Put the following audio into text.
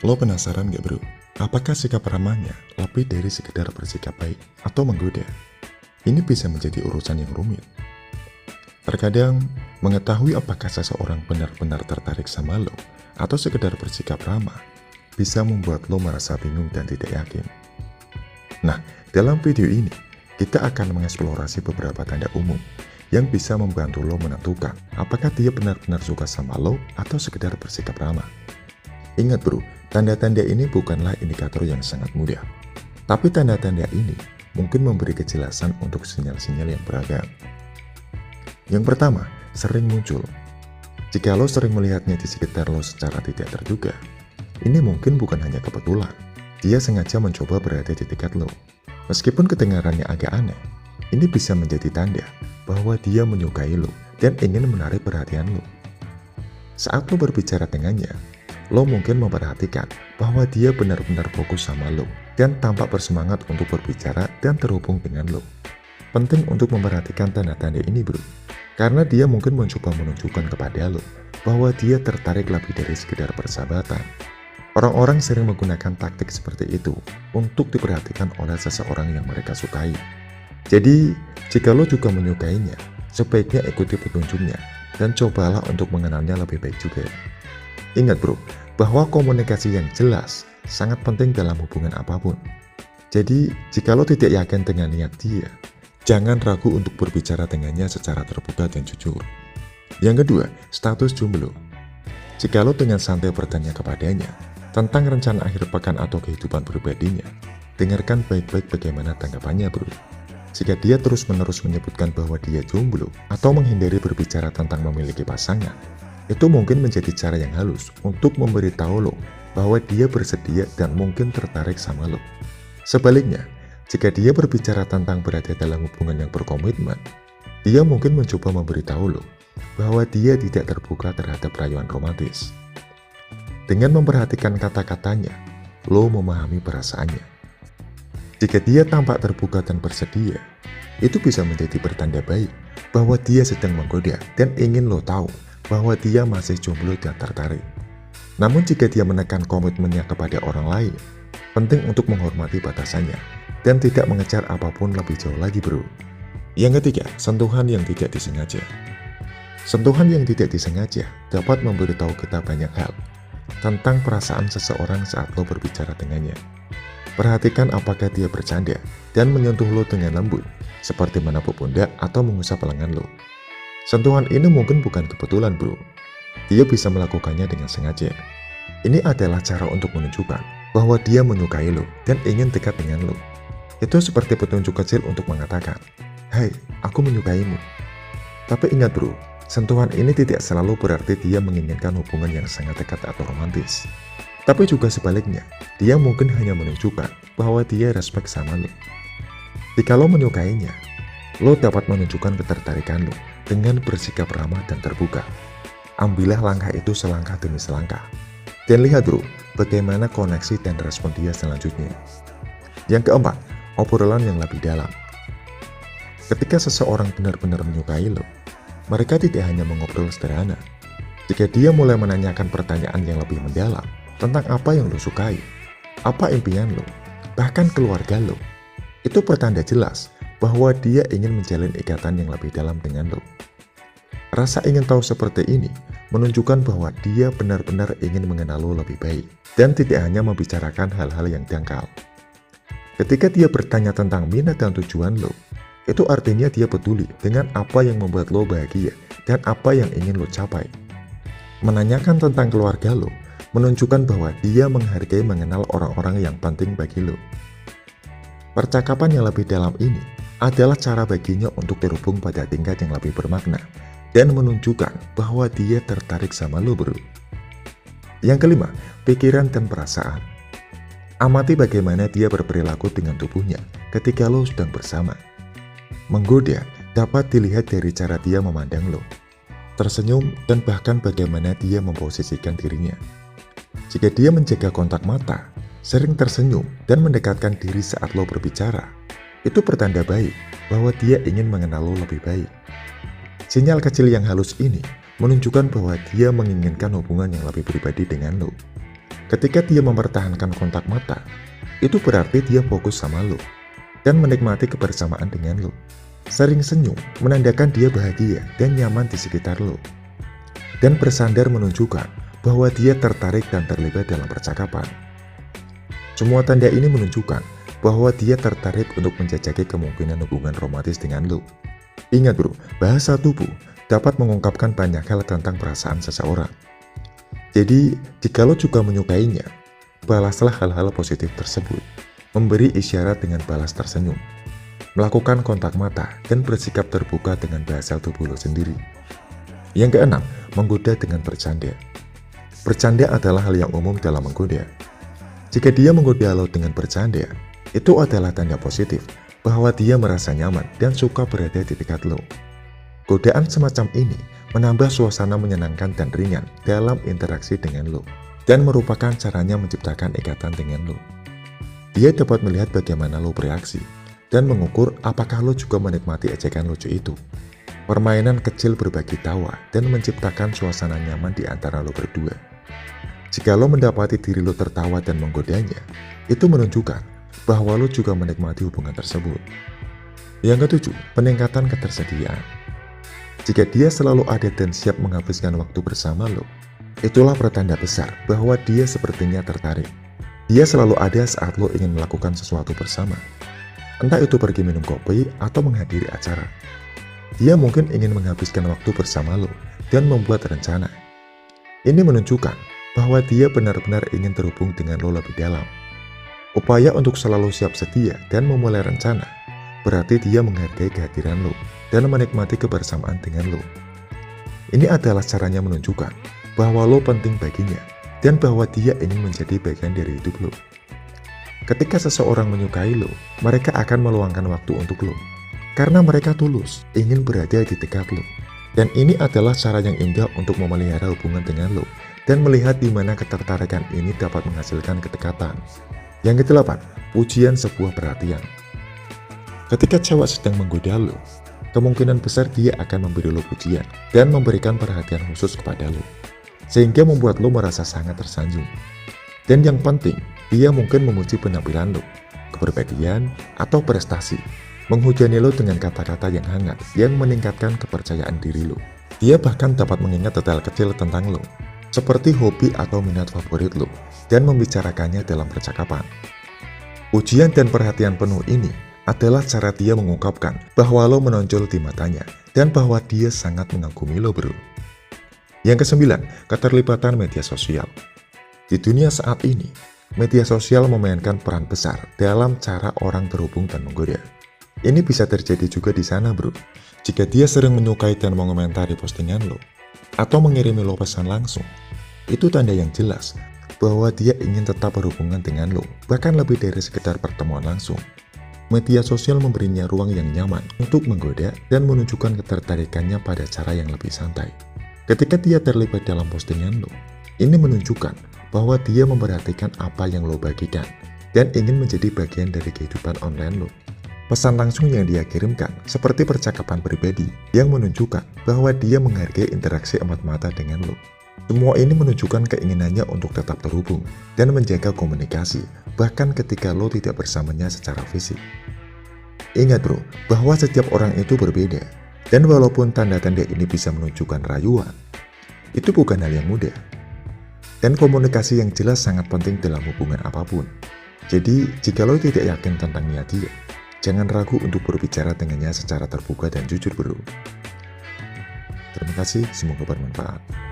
Lo penasaran gak bro? Apakah sikap ramahnya lebih dari sekedar bersikap baik atau menggoda? Ini bisa menjadi urusan yang rumit. Terkadang, mengetahui apakah seseorang benar-benar tertarik sama lo atau sekedar bersikap ramah bisa membuat lo merasa bingung dan tidak yakin. Nah, dalam video ini, kita akan mengeksplorasi beberapa tanda umum yang bisa membantu lo menentukan apakah dia benar-benar suka sama lo atau sekedar bersikap ramah. Ingat bro, tanda-tanda ini bukanlah indikator yang sangat mudah. Tapi tanda-tanda ini mungkin memberi kejelasan untuk sinyal-sinyal yang beragam. Yang pertama, sering muncul. Jika lo sering melihatnya di sekitar lo secara tidak terduga, ini mungkin bukan hanya kebetulan. Dia sengaja mencoba berada di dekat lo. Meskipun kedengarannya agak aneh, ini bisa menjadi tanda bahwa dia menyukai lo dan ingin menarik perhatian lo. Saat lo berbicara dengannya, lo mungkin memperhatikan bahwa dia benar-benar fokus sama lo dan tampak bersemangat untuk berbicara dan terhubung dengan lo. Penting untuk memperhatikan tanda-tanda ini bro, karena dia mungkin mencoba menunjukkan kepada lo bahwa dia tertarik lebih dari sekedar persahabatan. Orang-orang sering menggunakan taktik seperti itu untuk diperhatikan oleh seseorang yang mereka sukai. Jadi, jika lo juga menyukainya, sebaiknya ikuti petunjuknya dan cobalah untuk mengenalnya lebih baik juga. Ingat bro, bahwa komunikasi yang jelas sangat penting dalam hubungan apapun. Jadi, jika lo tidak yakin dengan niat dia, jangan ragu untuk berbicara dengannya secara terbuka dan jujur. Yang kedua, status jomblo. Jika lo dengan santai bertanya kepadanya tentang rencana akhir pekan atau kehidupan pribadinya, dengarkan baik-baik bagaimana tanggapannya bro. Jika dia terus-menerus menyebutkan bahwa dia jomblo atau menghindari berbicara tentang memiliki pasangan, itu mungkin menjadi cara yang halus untuk memberitahu lo bahwa dia bersedia dan mungkin tertarik sama lo. Sebaliknya, jika dia berbicara tentang berada dalam hubungan yang berkomitmen, dia mungkin mencoba memberitahu lo bahwa dia tidak terbuka terhadap rayuan romantis. Dengan memperhatikan kata-katanya, lo memahami perasaannya. Jika dia tampak terbuka dan bersedia, itu bisa menjadi pertanda baik bahwa dia sedang menggoda dan ingin lo tahu bahwa dia masih jomblo dan tertarik. Namun jika dia menekan komitmennya kepada orang lain, penting untuk menghormati batasannya dan tidak mengejar apapun lebih jauh lagi bro. Yang ketiga, sentuhan yang tidak disengaja. Sentuhan yang tidak disengaja dapat memberitahu kita banyak hal tentang perasaan seseorang saat lo berbicara dengannya. Perhatikan apakah dia bercanda dan menyentuh lo dengan lembut, seperti menepuk pundak atau mengusap lengan lo. Sentuhan ini mungkin bukan kebetulan bro. Dia bisa melakukannya dengan sengaja. Ini adalah cara untuk menunjukkan bahwa dia menyukai lo dan ingin dekat dengan lo. Itu seperti petunjuk kecil untuk mengatakan, "Hai, aku menyukaimu." Tapi ingat bro, sentuhan ini tidak selalu berarti dia menginginkan hubungan yang sangat dekat atau romantis. Tapi juga sebaliknya, dia mungkin hanya menunjukkan bahwa dia respect sama lo. Jika lo menyukainya, lo dapat menunjukkan ketertarikan lo dengan bersikap ramah dan terbuka. Ambillah langkah itu selangkah demi selangkah. Dan lihat bro, bagaimana koneksi dan respon dia selanjutnya. Yang keempat, obrolan yang lebih dalam. Ketika seseorang benar-benar menyukai lo, mereka tidak hanya mengobrol sederhana. Jika dia mulai menanyakan pertanyaan yang lebih mendalam tentang apa yang lo sukai, apa impian lo, bahkan keluarga lo, itu pertanda jelas bahwa dia ingin menjalin ikatan yang lebih dalam dengan lo. Rasa ingin tahu seperti ini menunjukkan bahwa dia benar-benar ingin mengenal lo lebih baik dan tidak hanya membicarakan hal-hal yang dangkal. Ketika dia bertanya tentang minat dan tujuan lo, itu artinya dia peduli dengan apa yang membuat lo bahagia dan apa yang ingin lo capai. Menanyakan tentang keluarga lo menunjukkan bahwa dia menghargai mengenal orang-orang yang penting bagi lo. Percakapan yang lebih dalam ini adalah cara baginya untuk terhubung pada tingkat yang lebih bermakna dan menunjukkan bahwa dia tertarik sama lo bro. Yang kelima, pikiran dan perasaan. Amati bagaimana dia berperilaku dengan tubuhnya ketika lo sedang bersama. Menggoda dapat dilihat dari cara dia memandang lo, tersenyum, dan bahkan bagaimana dia memposisikan dirinya. Jika dia menjaga kontak mata, sering tersenyum, dan mendekatkan diri saat lo berbicara, itu pertanda baik bahwa dia ingin mengenal lo lebih baik. Sinyal kecil yang halus ini menunjukkan bahwa dia menginginkan hubungan yang lebih pribadi dengan lo. Ketika dia mempertahankan kontak mata, itu berarti dia fokus sama lo dan menikmati kebersamaan dengan lo. Sering senyum menandakan dia bahagia dan nyaman di sekitar lo. Dan bersandar menunjukkan bahwa dia tertarik dan terlibat dalam percakapan. Semua tanda ini menunjukkan bahwa dia tertarik untuk menjajaki kemungkinan hubungan romantis dengan lo. Ingat bro, bahasa tubuh dapat mengungkapkan banyak hal tentang perasaan seseorang. Jadi, jika lo juga menyukainya, balaslah hal-hal positif tersebut. Memberi isyarat dengan balas tersenyum, melakukan kontak mata, dan bersikap terbuka dengan bahasa tubuh lo sendiri. Yang keenam, menggoda dengan bercanda. Bercanda adalah hal yang umum dalam menggoda. Jika dia menggoda lo dengan bercanda, itu adalah tanda positif bahwa dia merasa nyaman dan suka berada di dekat lo. Godaan semacam ini menambah suasana menyenangkan dan ringan dalam interaksi dengan lo, dan merupakan caranya menciptakan ikatan dengan lo. Dia dapat melihat bagaimana lo bereaksi, dan mengukur apakah lo juga menikmati ejekan lucu itu. Permainan kecil berbagi tawa dan menciptakan suasana nyaman di antara lo berdua. Jika lo mendapati diri lo tertawa dan menggodanya, itu menunjukkan bahwa lo juga menikmati hubungan tersebut. Yang ketujuh, peningkatan ketersediaan. Jika dia selalu ada dan siap menghabiskan waktu bersama lo, itulah pertanda besar bahwa dia sepertinya tertarik. Dia selalu ada saat lo ingin melakukan sesuatu bersama. Entah itu pergi minum kopi atau menghadiri acara. Dia mungkin ingin menghabiskan waktu bersama lo dan membuat rencana. Ini menunjukkan bahwa dia benar-benar ingin terhubung dengan lo lebih dalam. Upaya untuk selalu siap sedia dan memulai rencana berarti dia menghargai kehadiran lo dan menikmati kebersamaan dengan lo. Ini adalah caranya menunjukkan bahwa lo penting baginya dan bahwa dia ingin menjadi bagian dari hidup lo. Ketika seseorang menyukai lo, mereka akan meluangkan waktu untuk lo karena mereka tulus ingin berada di dekat lo. Dan ini adalah cara yang indah untuk memelihara hubungan dengan lo dan melihat di mana ketertarikan ini dapat menghasilkan kedekatan. Yang kedelapan, pujian sebuah perhatian. Ketika cewek sedang menggoda lo, kemungkinan besar dia akan memberi lo pujian dan memberikan perhatian khusus kepada lo, sehingga membuat lo merasa sangat tersanjung. Dan yang penting, dia mungkin memuji penampilan lo, kepribadian, atau prestasi, menghujani lo dengan kata-kata yang hangat yang meningkatkan kepercayaan diri lo. Dia bahkan dapat mengingat detail kecil tentang lo, seperti hobi atau minat favorit lo, dan membicarakannya dalam percakapan. Pujian dan perhatian penuh ini adalah cara dia mengungkapkan bahwa lo menonjol di matanya dan bahwa dia sangat mengagumi lo bro. Yang kesembilan, keterlibatan media sosial. Di dunia saat ini, media sosial memainkan peran besar dalam cara orang berhubung dan menggoda. Ini bisa terjadi juga di sana bro. Jika dia sering menyukai dan mengomentari postingan lo, atau mengirimi lo pesan langsung, itu tanda yang jelas bahwa dia ingin tetap berhubungan dengan lo, bahkan lebih dari sekedar pertemuan langsung. Media sosial memberinya ruang yang nyaman untuk menggoda dan menunjukkan ketertarikannya pada cara yang lebih santai. Ketika dia terlibat dalam postingan lo, ini menunjukkan bahwa dia memperhatikan apa yang lo bagikan dan ingin menjadi bagian dari kehidupan online lo. Pesan langsung yang dia kirimkan seperti percakapan pribadi yang menunjukkan bahwa dia menghargai interaksi empat mata dengan lo. Semua ini menunjukkan keinginannya untuk tetap terhubung dan menjaga komunikasi, bahkan ketika lo tidak bersamanya secara fisik. Ingat bro, bahwa setiap orang itu berbeda, dan walaupun tanda-tanda ini bisa menunjukkan rayuan, itu bukan hal yang mudah. Dan komunikasi yang jelas sangat penting dalam hubungan apapun. Jadi, jika lo tidak yakin tentang niat dia, jangan ragu untuk berbicara dengannya secara terbuka dan jujur bro. Terima kasih, semoga bermanfaat.